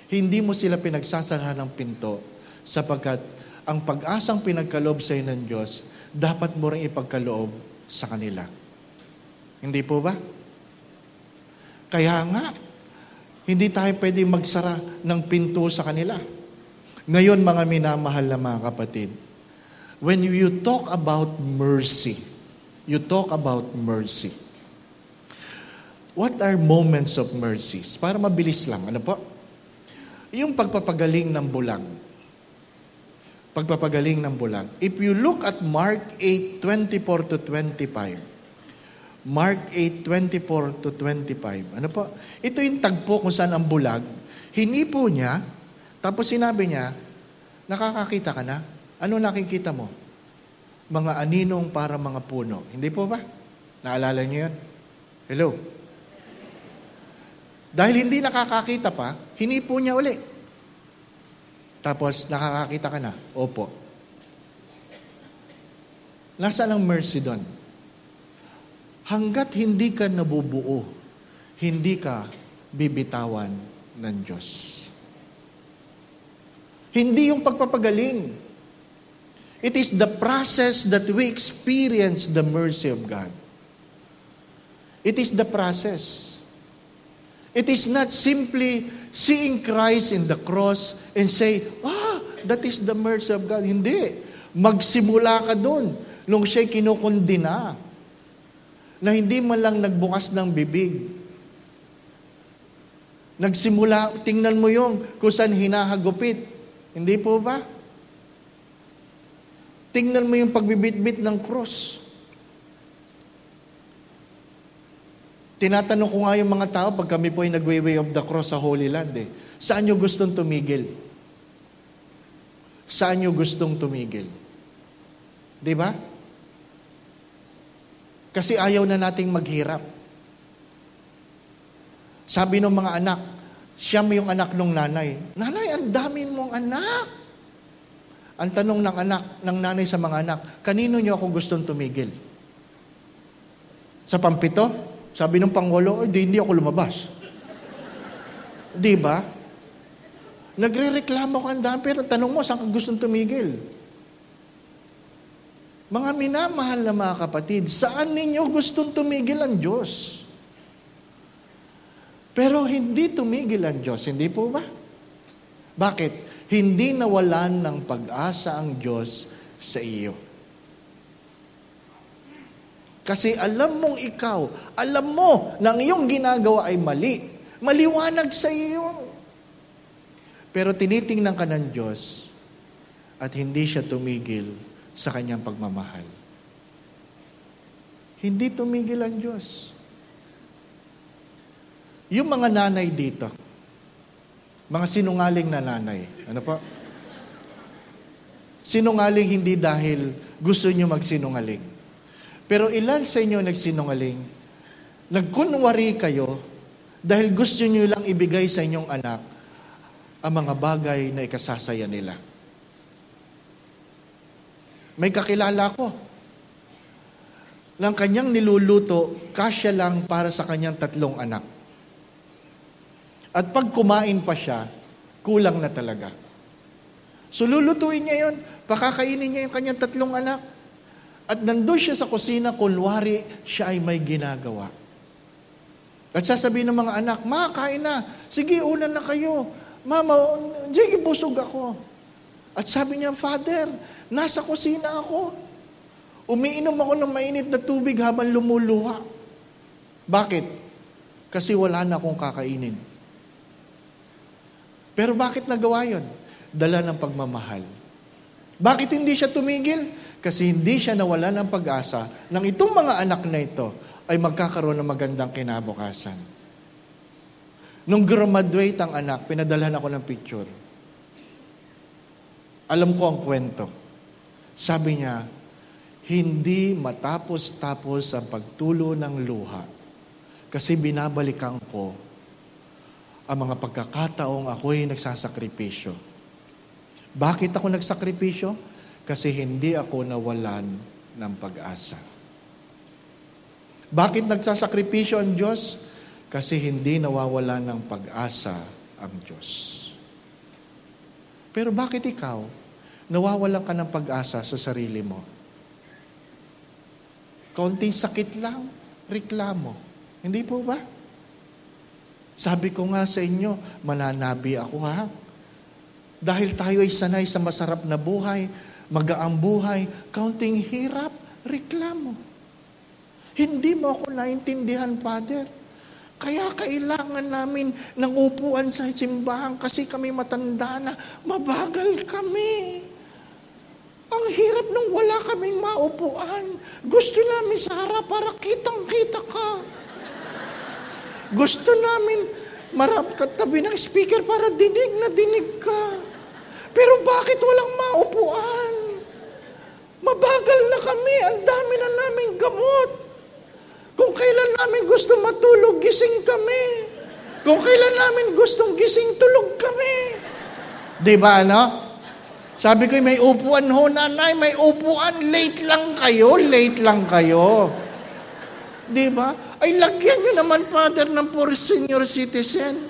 hindi mo sila pinagsasarahan ng pinto sapagkat ang pag-asang pinagkaloob sa iyo ng Diyos, dapat mo rin ipagkaloob sa kanila. Hindi po ba? Kaya nga, hindi tayo pwede magsara ng pinto sa kanila. Ngayon, mga minamahal na mga kapatid, when you talk about mercy, what are moments of mercies? Para mabilis lang, ano po? Yung pagpapagaling ng bulag. Pagpapagaling ng bulag. If you look at Mark 8:24 to 25, Mark 8:24 to 25, ano po? Ito yung tagpo kung saan ang bulag, hinipo niya, tapos sinabi niya, nakakakita ka na? Ano nakikita mo? Mga aninong para mga puno. Hindi po ba? Naalala niyo yun? Hello? Dahil hindi nakakakita pa, hinipo niya uli. Tapos, nakakakita ka na? Opo. Nasaan ang mercy doon? Hanggat hindi ka nabubuo, hindi ka bibitawan ng Diyos. Hindi yung pagpapagaling. It is the process that we experience the mercy of God. It is the process. It is not simply seeing Christ in the cross and say, that is the mercy of God. Hindi. Magsimula ka doon nung siya'y kinukundina na hindi man lang nagbukas ng bibig. Nagsimula, tingnan mo yung kung saan hinahagupit. Hindi po ba? Tingnan mo yung pagbibitbit ng cross. Tinatanong ko nga yung mga tao, pag kami po ay nag-way of the cross sa Holy Land, saan nyo gustong tumigil? Saan nyo gustong tumigil? Di ba? Kasi ayaw na nating maghirap. Sabi ng mga anak, siya mo yung anak ng nanay. Nanay, ang dami mong anak. Ang tanong ng nanay sa mga anak, kanino nyo ako gustong tumigil? Sa pampito? Sabi ng pangwalo, hindi ako lumabas. Di ba? Nagre-reklamo ka ang dami, pero tanong mo, saan ka gustong tumigil? Mga minamahal na mga kapatid, saan ninyo gustong tumigil ang Diyos? Pero hindi tumigil ang Diyos, hindi po ba? Bakit? Hindi nawalan ng pag-asa ang Diyos sa iyo. Kasi alam mong ikaw, alam mo na ang iyong ginagawa ay mali. Maliwanag sa iyo. Pero tinitingnan ka ng Diyos at hindi siya tumigil sa kanyang pagmamahal. Hindi tumigil ang Diyos. Yung mga nanay dito, mga sinungaling na nanay, ano po? Sinungaling hindi dahil gusto nyo magsinungaling. Pero ilan sa inyo nagsinungaling? Nagkunwari kayo dahil gusto nyo lang ibigay sa inyong anak ang mga bagay na ikasasaya nila. May kakilala ko. Lang kanyang niluluto, kasya lang para sa kanyang 3 anak. At pag kumain pa siya, kulang na talaga. So lulutuin niya yun, pakakainin niya yung kanyang 3 anak. At nandun siya sa kusina, kunwari siya ay may ginagawa. At sasabihin ng mga anak, Ma, kain na. Sige, una na kayo. Mama, sige, busog ako. At sabi niya, Father, nasa kusina ako. Umiinom ako ng mainit na tubig habang lumuluha. Bakit? Kasi wala na akong kakainin. Pero bakit nagawa yun? Dala ng pagmamahal. Bakit hindi siya tumigil? Kasi hindi siya nawala ng pag-asa nang itong mga anak na ito ay magkakaroon ng magandang kinabukasan. Nung graduate ang anak, pinadalhan ako ng picture. Alam ko ang kwento. Sabi niya, hindi matapos-tapos ang pagtulo ng luha kasi binabalikan ko ang mga pagkakataong ako'y nagsasakripisyo. Bakit ako nagsakripisyo? Kasi hindi ako nawalan ng pag-asa. Bakit nagsasakripisyo ang Diyos? Kasi hindi nawawalan ng pag-asa ang Diyos. Pero bakit ikaw, nawawalan ka ng pag-asa sa sarili mo? Kaunting sakit lang, reklamo. Hindi po ba? Sabi ko nga sa inyo, mananabi ako ha. Dahil tayo ay sanay sa masarap na buhay, magaang buhay, kaunting hirap, reklamo. Hindi mo ako naintindihan, Father. Kaya kailangan namin ng upuan sa simbahan kasi kami matanda na, mabagal kami. Ang hirap nung wala kaming maupuan. Gusto namin sa harap para kitang-kita ka. Gusto namin marap katabi ng speaker para dinig na dinig ka. Pero bakit walang maupuan? Mabagal na kami, ang dami na naming gamot. Kung kailan namin gusto matulog, gising kami. Kung kailan namin gustong gising, tulog kami. Diba, ano? Sabi ko, may upuan ho, nanay, may upuan. Late lang kayo. Diba? Ay, lagyan nyo naman, Father, ng for senior citizen.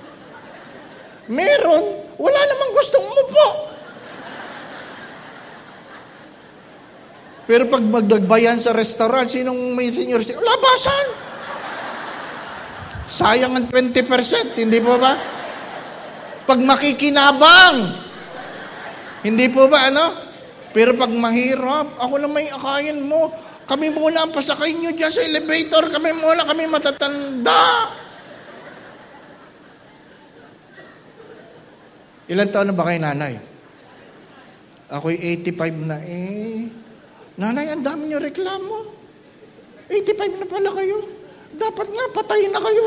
Meron, wala namang gustong umupo. Pero pag magdagbayan sa restaurant, sinong may senior citizen? Labasan! Sayang ang 20%, hindi po ba? Pag makikinabang, hindi po ba, ano? Pero pag mahirap, ako na may akayin mo, kami muna ang pasakay nyo dyan sa elevator, kami matatanda. Ilan taon na ba kayo, nanay? Ako'y 85 na Nanay, ang dami nyo reklamo. 85 na pala kayo. Dapat nga, patayin na kayo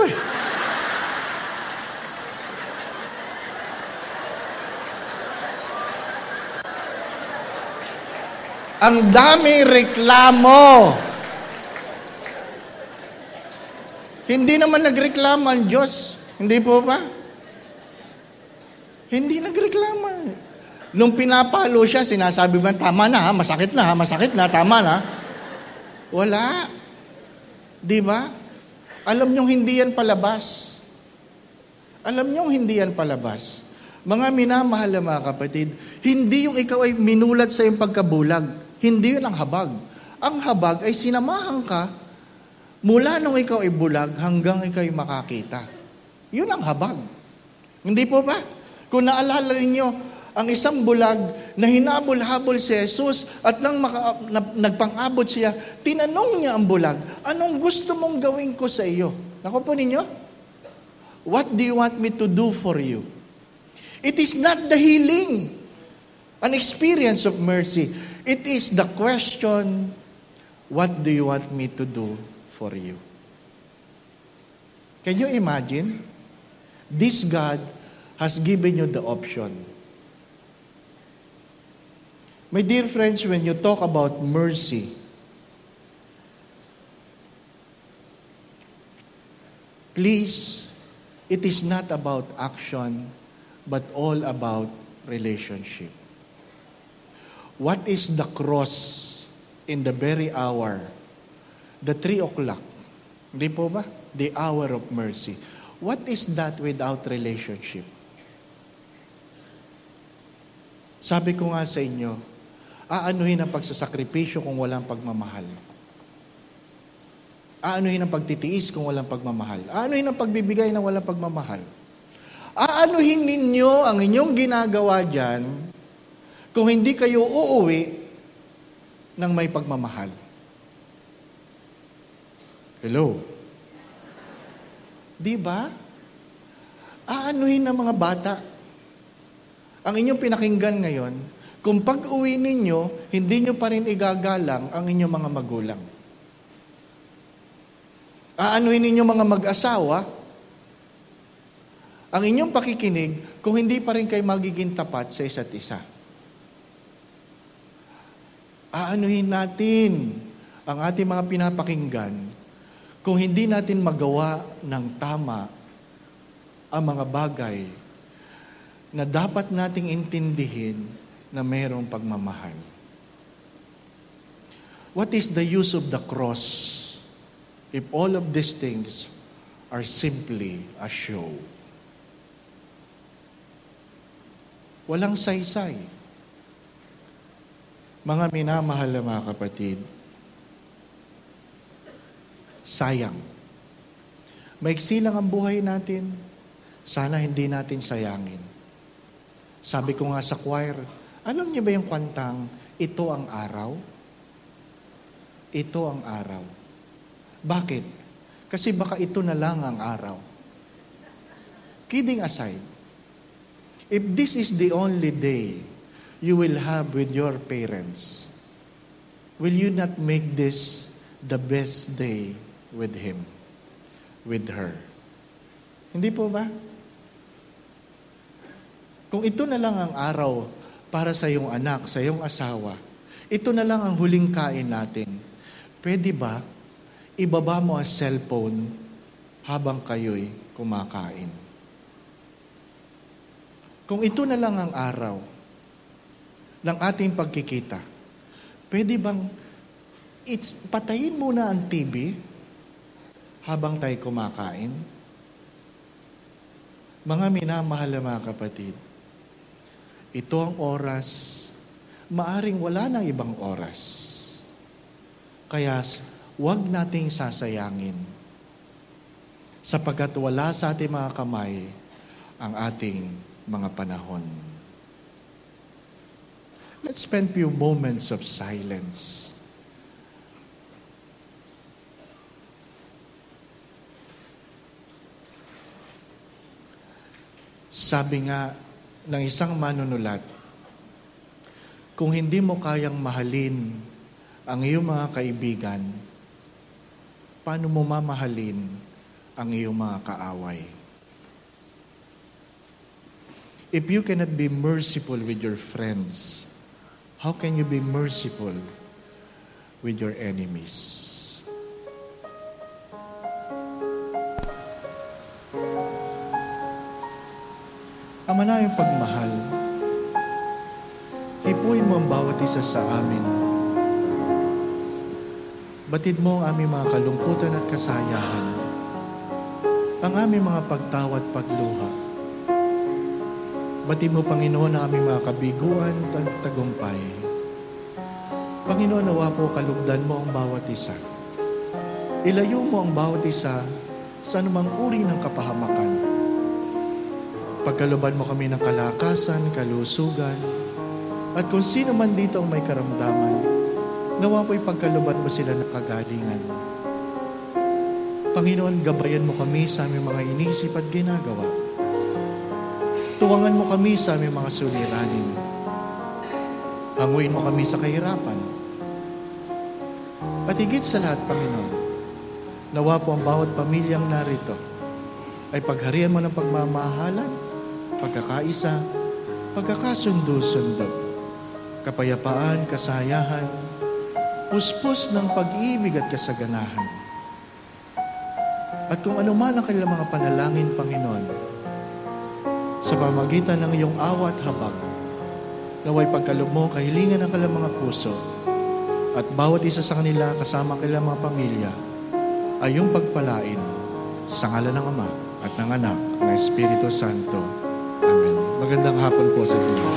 Ang dami reklamo. Hindi naman nagreklamo ang Diyos. Hindi po ba? Hindi nagreklamo. Nung pinapalo siya, sinasabi ba, tama na ha, masakit na, tama na. Wala. Di ba? Alam niyong hindi yan palabas. Mga minamahal na mga kapatid, hindi yung ikaw ay minulat sa iyong pagkabulag. Hindi yun ang habag. Ang habag ay sinamahan ka mula nung ikaw ay bulag hanggang ikaw ay makakita. Yun ang habag. Hindi po ba? Kung naalala ninyo, ang isang bulag na hinabol-habol si Jesus at nang nagpang-abot siya, tinanong niya ang bulag, anong gusto mong gawin ko sa iyo? Naku po ninyo, what do you want me to do for you? It is not the healing, an experience of mercy. It is the question, what do you want me to do for you? Can you imagine? This God has given you the option. My dear friends, when you talk about mercy, please, it is not about action, but all about relationship. What is the cross in the very hour, the 3 o'clock? Hindi po ba? The hour of mercy. What is that without relationship? Sabi ko nga sa inyo, aanuhin ang pagsasakripisyo kung walang pagmamahal. Aanuhin ang pagtitiis kung walang pagmamahal. Aanuhin ang pagbibigay ng walang pagmamahal. Aanuhin ninyo ang inyong ginagawa dyan kung hindi kayo uuwi ng may pagmamahal. Hello? Di ba? Aanuhin ng mga bata. Ang inyong pinakinggan ngayon, kung pag-uwi ninyo, hindi nyo pa rin igagalang ang inyong mga magulang. Aanuhin ninyo mga mag-asawa, ang inyong pakikinig kung hindi pa rin kayo magiging tapat sa isa't isa. Aanuhin natin ang ating mga pinapakinggan kung hindi natin magawa ng tama ang mga bagay na dapat nating intindihin na mayroong pagmamahal. What is the use of the cross if all of these things are simply a show? Walang saysay. Mga minamahal na mga kapatid, sayang. Maiksi lang ang buhay natin, sana hindi natin sayangin. Sabi ko nga sa choir, alam niyo ba yung kantang, ito ang araw? Ito ang araw. Bakit? Kasi baka ito na lang ang araw. Kidding aside, if this is the only day you will have with your parents, will you not make this the best day with him, with her? Hindi po ba? Kung ito na lang ang araw para sa iyong anak, sa iyong asawa, ito na lang ang huling kain natin, pwede ba ibaba mo ang cellphone habang kayo'y kumakain? Kung ito na lang ang araw ng ating pagkikita, pwede bang patayin muna ang TV habang tayo kumakain? Mga minamahal na mga kapatid, ito ang oras, maaring wala ng ibang oras. Kaya huwag nating sasayangin sapagkat wala sa ating mga kamay ang ating mga panahon. Let's spend few moments of silence. Sabi nga ng isang manunulat, kung hindi mo kayang mahalin ang iyong mga kaibigan, paano mo mamahalin ang iyong mga kaaway? If you cannot be merciful with your friends, how can you be merciful with your enemies? Ama naming pagmahal, hipuin mo ang bawat isa sa amin. Batid mo ang aming mga kalungkutan at kasayahan, ang aming mga pagtawa at pagluha. Batid mo, Panginoon, ang aming mga kabiguan at tagumpay. Panginoon, nawa po kalugdan mo ang bawat isa. Ilayo mo ang bawat isa sa anumang uri ng kapahamakan. Pagkaluban mo kami ng kalakasan, kalusugan, at kung sino man dito ang may karamdaman, nawa po'y pagkaluban mo sila ng kagalingan. Panginoon, gabayan mo kami sa aming mga inisip at ginagawa. Tuwangan mo kami sa aming mga suliranin. Hanguin mo kami sa kahirapan. At higit sa lahat, Panginoon, nawa po ang bawat pamilyang narito ay pagharian mo ng pagmamahalan, pagkakaisa, pagkakasundo-sundo, kapayapaan, kasayahan, puspos ng pag-ibig at kasaganahan. At kung ano man ang kanilang mga panalangin, Panginoon, sa pamagitan ng iyong awa at habag, naway pagkaloob mo kahilingan ng kanilang mga puso, at bawat isa sa kanila kasama ang kanilang mga pamilya ay iyong pagpalain sa ngalan ng Ama at ng Anak ng Espiritu Santo. Amen. Magandang hapon po sa inyo.